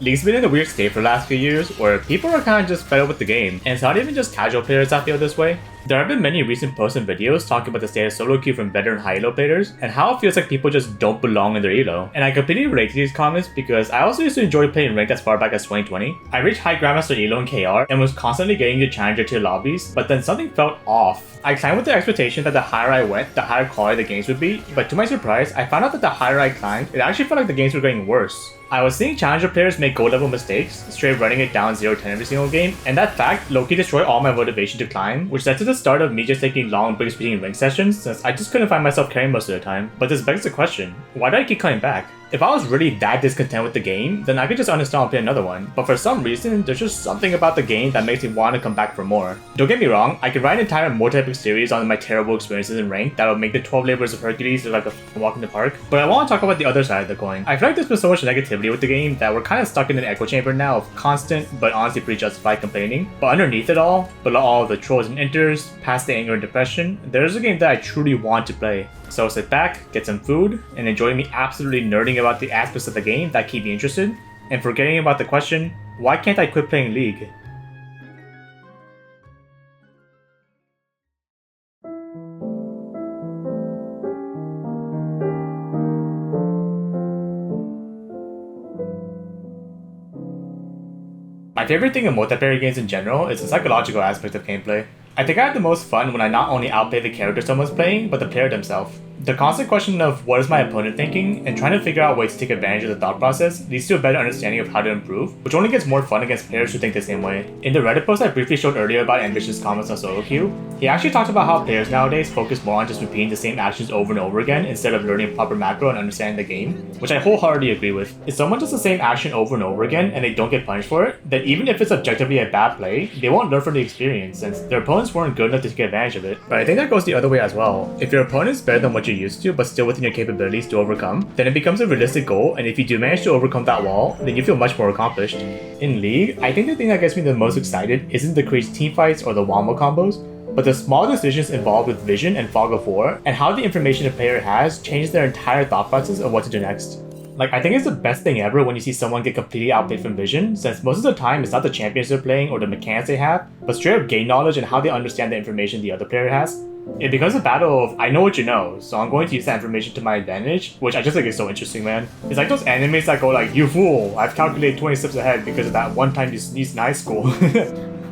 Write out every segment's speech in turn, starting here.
League's been in a weird state for the last few years, where people are kind of just fed up with the game, and it's not even just casual players that feel this way. There have been many recent posts and videos talking about the state of solo queue from veteran high elo players, and how it feels like people just don't belong in their elo. And I completely relate to these comments because I also used to enjoy playing ranked as far back as 2020. I reached high Grandmaster elo in KR and was constantly getting to challenger tier lobbies, but then something felt off. I climbed with the expectation that the higher I went, the higher quality the games would be, but to my surprise, I found out that the higher I climbed, it actually felt like the games were getting worse. I was seeing challenger players make gold level mistakes, straight running it down 0-10 every single game, and that fact low-key destroyed all my motivation to climb, which led to the start of me just taking long breaks between rank sessions since I just couldn't find myself carrying most of the time. But this begs the question, why do I keep coming back? If I was really that discontent with the game, then I could just uninstall and play another one, but for some reason, there's just something about the game that makes me want to come back for more. Don't get me wrong, I could write an entire multi-epic series on my terrible experiences in rank that would make the 12 Labors of Hercules look like a walk in the park, but I want to talk about the other side of the coin. I feel like there's been so much negativity with the game that we're kind of stuck in an echo chamber now of constant, but honestly pretty justified complaining. But underneath it all, below all the trolls and inters, past the anger and depression, there's a game that I truly want to play. So sit back, get some food, and enjoy me absolutely nerding about the aspects of the game that keep me interested, and forgetting about the question, why can't I quit playing League? My favorite thing in multiplayer games in general is the psychological aspect of gameplay. I think I have the most fun when I not only outplay the character someone's playing, but the player themselves. The constant question of what is my opponent thinking and trying to figure out ways to take advantage of the thought process leads to a better understanding of how to improve, which only gets more fun against players who think the same way. In the Reddit post I briefly showed earlier about Ambitious comments on solo queue, he actually talked about how players nowadays focus more on just repeating the same actions over and over again instead of learning proper macro and understanding the game, which I wholeheartedly agree with. If someone does the same action over and over again and they don't get punished for it, then even if it's objectively a bad play, they won't learn from the experience since their opponents weren't good enough to take advantage of it. But I think that goes the other way as well. If your opponent is better than what you're used to but still within your capabilities to overcome, then it becomes a realistic goal, and if you do manage to overcome that wall, then you feel much more accomplished. In League, I think the thing that gets me the most excited isn't the crazy teamfights or the wombo combos, but the small decisions involved with vision and fog of war, and how the information a player has changes their entire thought process of what to do next. Like, I think it's the best thing ever when you see someone get completely outplayed from vision, since most of the time it's not the champions they're playing or the mechanics they have, but straight up game knowledge and how they understand the information the other player has. It becomes a battle of, I know what you know, so I'm going to use that information to my advantage, which I just think is so interesting, man. It's like those animes that go like, you fool, I've calculated 20 steps ahead because of that one time you sneezed in high school.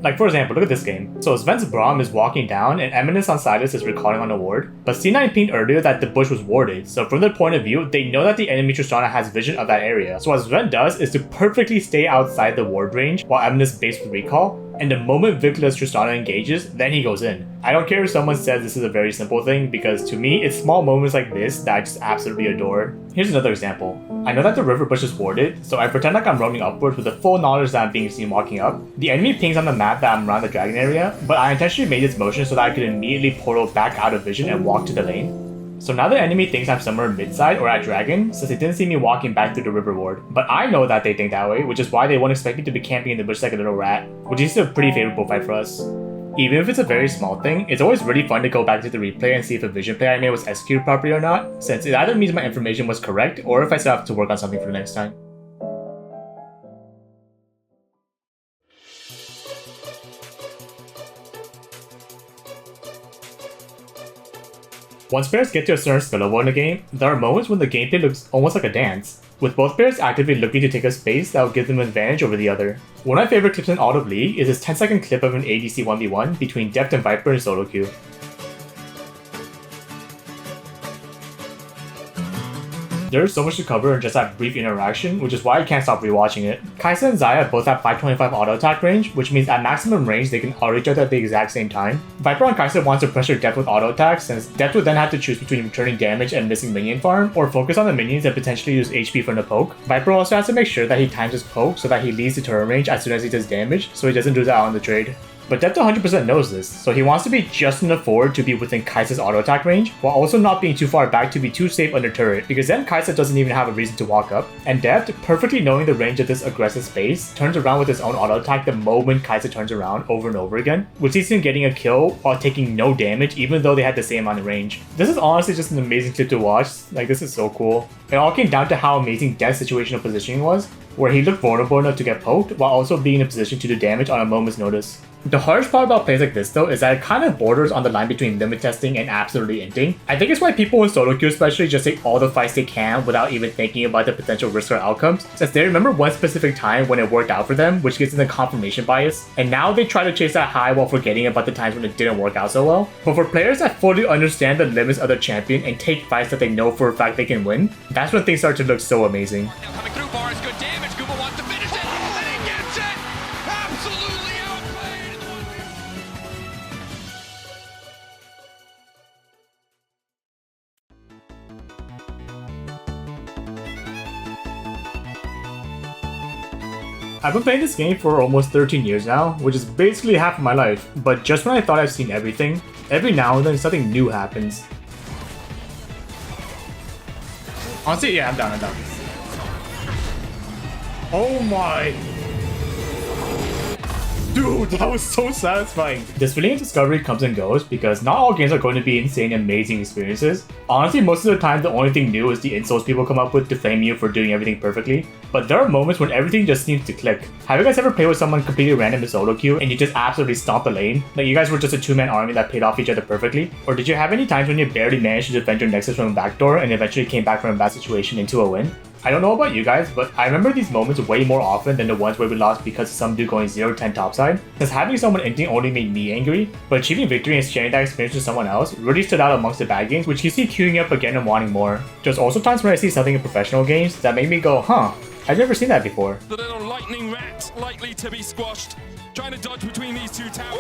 Like, for example, look at this game. So Sven's Braum is walking down and Eminence on Silas is recalling on a ward, but C9 pinged earlier that the bush was warded, so from their point of view, they know that the enemy Tristana has vision of that area. So what Sven does is to perfectly stay outside the ward range while Eminence baits with recall, and the moment Victor's Tristana engages, then he goes in. I don't care if someone says this is a very simple thing, because to me, it's small moments like this that I just absolutely adore. Here's another example. I know that the river bush is warded, so I pretend like I'm roaming upwards with the full knowledge that I'm being seen walking up. The enemy pings on the map that I'm around the dragon area, but I intentionally made this motion so that I could immediately portal back out of vision and walk to the lane. So now the enemy thinks I'm somewhere mid-side or at dragon, since they didn't see me walking back through the river ward. But I know that they think that way, which is why they won't expect me to be camping in the bush like a little rat, which is a pretty favorable fight for us. Even if it's a very small thing, it's always really fun to go back to the replay and see if a vision play I made was executed properly or not, since it either means my information was correct or if I still have to work on something for the next time. Once players get to a certain skill level in the game, there are moments when the gameplay looks almost like a dance, with both players actively looking to take a space that will give them an advantage over the other. One of my favorite clips in all of League is this 10-second clip of an ADC 1v1 between Deft and Viper in solo queue. There's so much to cover in just that brief interaction, which is why I can't stop rewatching it. Kai'Sa and Xayah both have 525 auto attack range, which means at maximum range they can auto each other at the exact same time. Viper on Kai'Sa wants to pressure Deft with auto attack, since Deft would then have to choose between returning damage and missing minion farm, or focus on the minions and potentially use HP from the poke. Viper also has to make sure that he times his poke so that he leaves the turret range as soon as he does damage, so he doesn't lose out on the trade. But Deft 100% knows this, so he wants to be just enough forward to be within Kai'Sa's auto attack range, while also not being too far back to be too safe under turret, because then Kai'Sa doesn't even have a reason to walk up. And Deft, perfectly knowing the range of this aggressive space, turns around with his own auto attack the moment Kai'Sa turns around over and over again, which leads to him getting a kill while taking no damage even though they had the same amount of range. This is honestly just an amazing clip to watch, like this is so cool. It all came down to how amazing Death's situational positioning was, where he looked vulnerable enough to get poked while also being in a position to do damage on a moment's notice. The hardest part about plays like this though is that it kind of borders on the line between limit testing and absolutely inting. I think it's why people in solo queue especially just take all the fights they can without even thinking about the potential risks or outcomes, since they remember one specific time when it worked out for them, which gives them the confirmation bias, and now they try to chase that high while forgetting about the times when it didn't work out so well. But for players that fully understand the limits of their champion and take fights that they know for a fact they can win, that's when things start to look so amazing. Coming through, Boris, good damage. Gooba wants to finish it, and he gets it! Absolutely outplayed! I've been playing this game for almost 13 years now, which is basically half of my life, but just when I thought I've seen everything, every now and then something new happens. Honestly, yeah, I'm down. Oh my... Dude, that was so satisfying. This feeling of discovery comes and goes because not all games are going to be insane, amazing experiences. Honestly, most of the time, the only thing new is the insults people come up with to flame you for doing everything perfectly. But there are moments when everything just seems to click. Have you guys ever played with someone completely random in solo queue and you just absolutely stomped the lane? Like you guys were just a two-man army that played off each other perfectly? Or did you have any times when you barely managed to defend your nexus from a backdoor and eventually came back from a bad situation into a win? I don't know about you guys, but I remember these moments way more often than the ones where we lost because of some dude going 0-10 topside. Since having someone inting only made me angry, but achieving victory and sharing that experience with someone else really stood out amongst the bad games, which you see queuing up again and wanting more. There's also times when I see something in professional games that make me go, huh, I've never seen that before. The little lightning rat likely to be squashed. Trying to dodge between these two towers.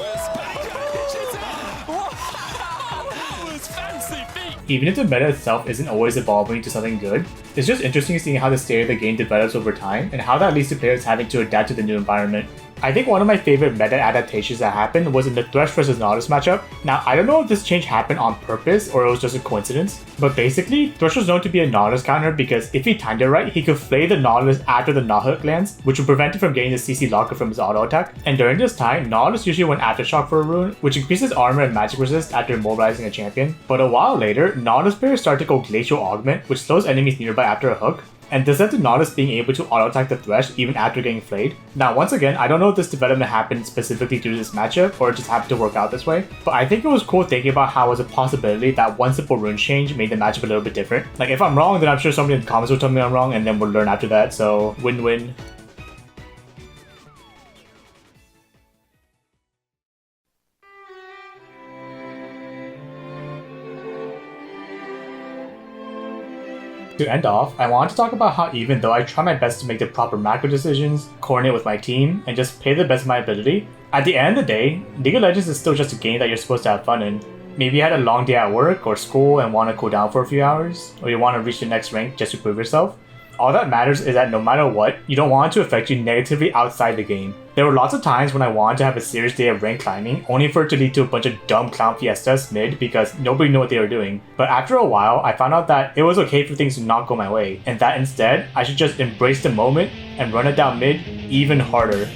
Wow, that was fancy feat. Even if the meta itself isn't always evolving to something good, it's just interesting seeing how the state of the game develops over time and how that leads to players having to adapt to the new environment. I think one of my favorite meta adaptations that happened was in the Thresh vs Nautilus matchup. Now, I don't know if this change happened on purpose or it was just a coincidence, but basically, Thresh was known to be a Nautilus counter because if he timed it right, he could flay the Nautilus after the Nautilus lands, which would prevent it from getting the CC locker from his auto attack. And during this time, Nautilus usually went Aftershock for a rune, which increases armor and magic resist after immobilizing a champion. But a while later, Nautilus players started to go Glacial Augment, which slows enemies nearby after a hook. And this led to Nautilus being able to auto-attack the Thresh even after getting flayed. Now once again, I don't know if this development happened specifically due to this matchup or it just happened to work out this way, but I think it was cool thinking about how it was a possibility that one simple rune change made the matchup a little bit different. Like if I'm wrong, then I'm sure somebody in the comments will tell me I'm wrong and then we'll learn after that, so win-win. To end off, I wanted to talk about how even though I try my best to make the proper macro decisions, coordinate with my team, and just play the best of my ability, at the end of the day, League of Legends is still just a game that you're supposed to have fun in. Maybe you had a long day at work or school and want to cool down for a few hours, or you want to reach the next rank just to prove yourself. All that matters is that no matter what, you don't want it to affect you negatively outside the game. There were lots of times when I wanted to have a serious day of rank climbing, only for it to lead to a bunch of dumb clown fiestas mid because nobody knew what they were doing. But after a while, I found out that it was okay for things to not go my way, and that instead, I should just embrace the moment and run it down mid even harder.